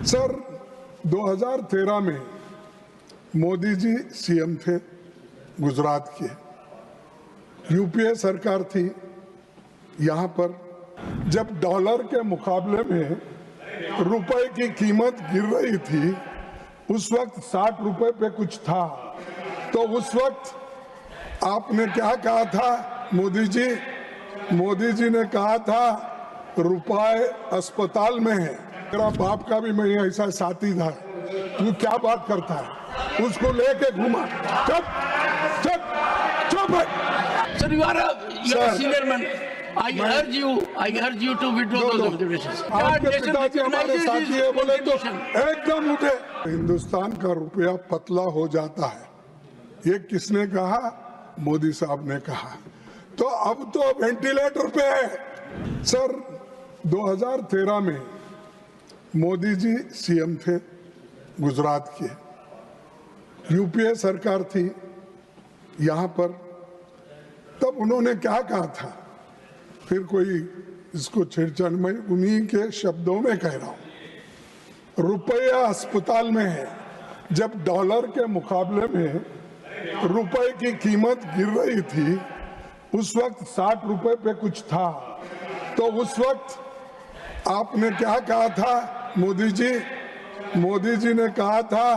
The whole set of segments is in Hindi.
सर 2013 में मोदी जी सीएम थे गुजरात के, यूपीए सरकार थी। यहाँ पर जब डॉलर के मुकाबले में रुपए की कीमत गिर रही थी, उस वक्त 60 रुपए पे कुछ था, तो उस वक्त आपने क्या कहा था? मोदी जी ने कहा था रुपए अस्पताल में है। मेरा बाप का भी मैं ऐसा साथी था। तू क्या बात करता है? उसको लेके घुमा। चुप चुप चुप। Sir, you are a senior man. I urge you to withdraw those observations. आपके पिताजी हमारे साथी है बोले तो एकदम उठे। हिंदुस्तान का रुपया पतला हो जाता है, ये किसने कहा? मोदी साहब ने कहा। तो अब तो वेंटिलेटर पे है। सर 2013 में मोदी जी सीएम थे गुजरात के, यूपीए सरकार थी यहाँ पर। तब उन्होंने क्या कहा था? फिर कोई इसको छेड़छाड़, मैं उन्हीं के शब्दों में कह रहा हूं। रुपया अस्पताल में है। जब डॉलर के मुकाबले में रुपए की कीमत गिर रही थी, उस वक्त 60 रुपए पे कुछ था, तो उस वक्त आपने क्या कहा था? मोदी जी ने कहा था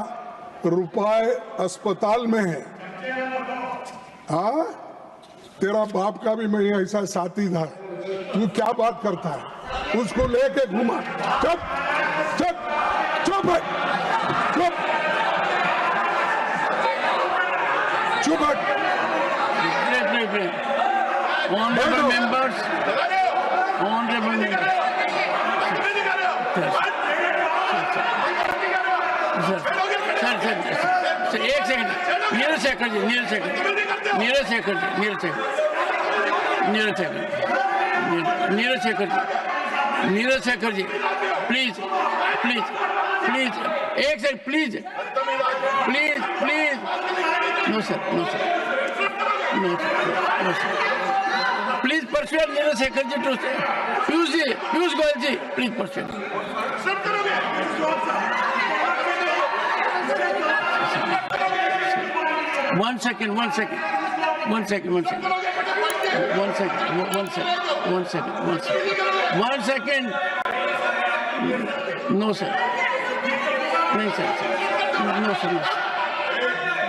रुपए अस्पताल में है। हाँ, तेरा बाप का भी मैं ऐसा साथी था। तू क्या बात करता है? उसको लेके घुमा। चुप चुप चुप चुप चुप। Honorable members. Sir, एक सेकंड। नीरज शेखर जी, प्लीज, एक second, please. No sir. Please persuade Neeraj Shekhar ji to say. Piyush Goyal ji, please persuade. One second. No sir.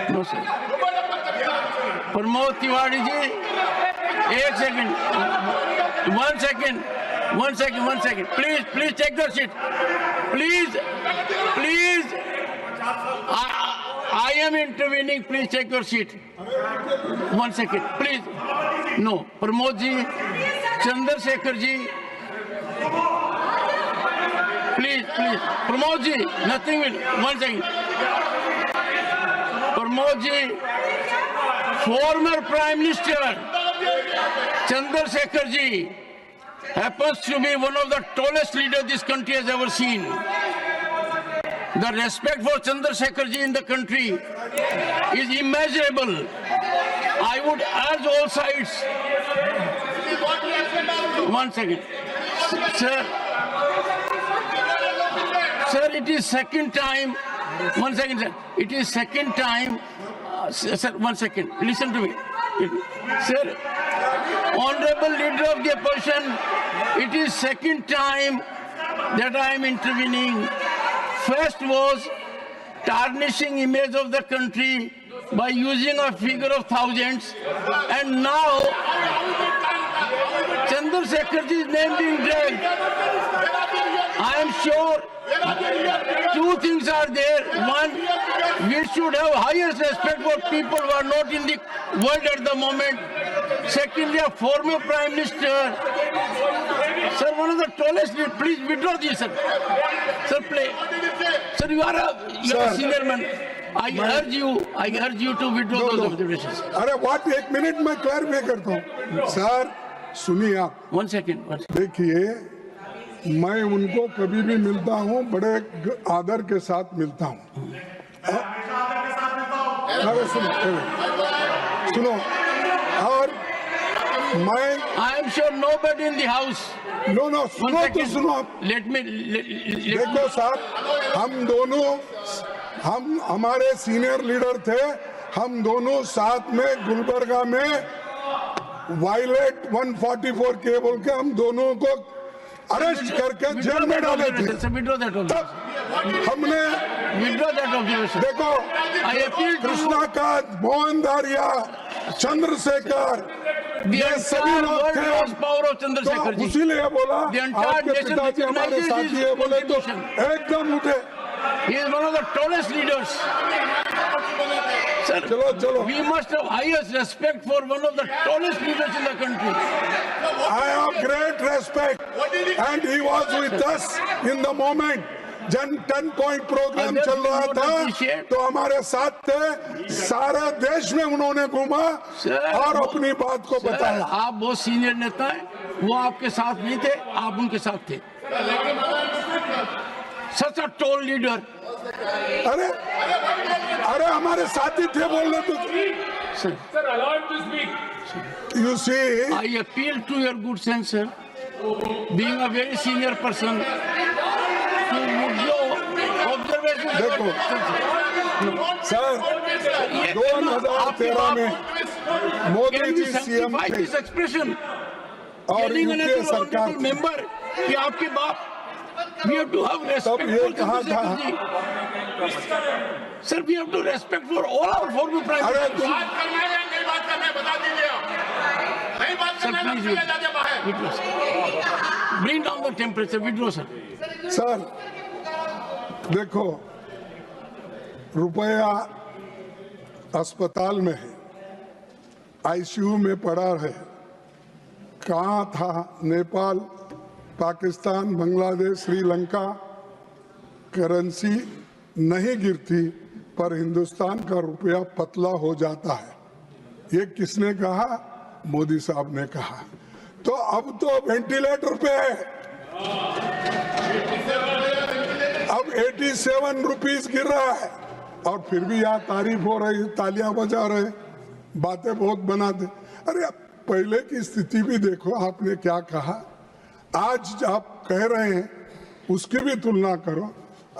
No sir. Pramod Tiwari ji, एक second, one second, please take your seat, please, I am intervening, please take your seat, 1 second, please, no, Pramod ji, Chandrashekhar ji, please, Pramod ji, nothing will, 1 second, Pramod ji, former Prime Minister Chandrasekhar ji happens to be one of the tallest leaders this country has ever seen. The respect for Chandrasekhar ji in the country is immeasurable. I would urge all sides. 1 second. Sir, it is second time. 1 second, sir. It is second time. Sir, 1 second. Listen to me. Sir, Honorable Leader of the Opposition, it is second time that I am intervening. First was tarnishing image of the country by using a figure of thousands, and now Chandrasekharji's name being dragged. I am sure two things are there. One, we should have highest respect for people who are not in the world at the moment. Secondly, a former Prime Minister. Sir, one of the tallest, please withdraw this, sir. Sir, play. Sir, you are a senior man. I urge you to withdraw those observations. अरे what, 1 मिनट में क्लैरिफाई करता हूँ। सर सुनिए आप। 1 second. देखिए, मैं उनको कभी भी मिलता हूँ, बड़े आदर के साथ मिलता हूँ। अरे सुनो, और मैं I am sure nobody in the house. No सुनो तो सुनो आप। Let me. देखो साहब, हम हमारे सीनियर लीडर थे, हम दोनों साथ में गुलबर्गा में वायलेट 144 के बोल के हम दोनों को अरेस्ट करके जेल में डाले थे। तब हमने देखो कृष्णा का, मोहन दारिया, चंद्रशेखर, ये सभी लोग थे। तो इसीलिए बोला आपके पिताजी हमारे साथी है, बोले तो एकदम उठे। He is one of the tallest leaders. Sir, चलो we must have highest respect for one of the tallest leaders in the country. I have great respect and he was with us in the moment. जन 10 पॉइंट प्रोग्राम चल रहा था तो हमारे साथ थे, सारे देश में उन्होंने घूमा और अपनी बात को बताया। आप बहुत सीनियर नेता हैं, वो आपके साथ नहीं थे, आप उनके साथ थे। Such a tall leader. अरे हमारे साथी थे बोलने तो। Sir, You see, I appeal to your good sense, sir. Being a very senior person, देखो सर, 2013 में मोदी जी सीएम थे और यूपीए सरकार मेंबर कि आपके बाप we have to have respect तब ये कहा था, sir, we have to respect for all our former prime अरे ministers. तुम Sir, please withdraw, sir. Bring down the temperature, withdraw, sir. Sir देखो, रुपया अस्पताल में है, आईसीयू में पड़ा है, कहाँ था? नेपाल, पाकिस्तान, बांग्लादेश, श्रीलंका, करेंसी नहीं गिरती पर हिंदुस्तान का रुपया पतला हो जाता है। ये किसने कहा? मोदी साहब ने कहा। तो अब तो वेंटिलेटर पे है, अब 87 रुपीस गिर रहा है और फिर भी यहाँ तारीफ हो रही, तालियां बजा रहे, बातें बहुत बनाते। अरे पहले की स्थिति भी देखो, आपने क्या कहा, आज आप कह रहे हैं, उसकी भी तुलना करो।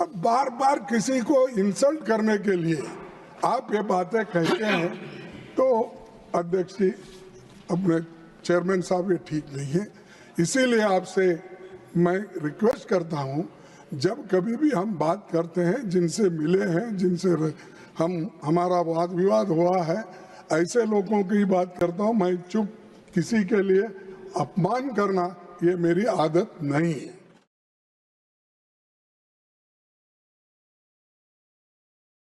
अब बार बार किसी को इंसल्ट करने के लिए आप ये बातें कहते हैं तो अध्यक्ष जी, अपने चेयरमैन साहब, ये ठीक नहीं है। इसीलिए आपसे मैं रिक्वेस्ट करता हूं, जब कभी भी हम बात करते हैं, जिनसे मिले हैं, जिनसे हमारा वाद विवाद हुआ है, ऐसे लोगों की बात करता हूं। मैं चुप किसी के लिए अपमान करना ये मेरी आदत नहीं है।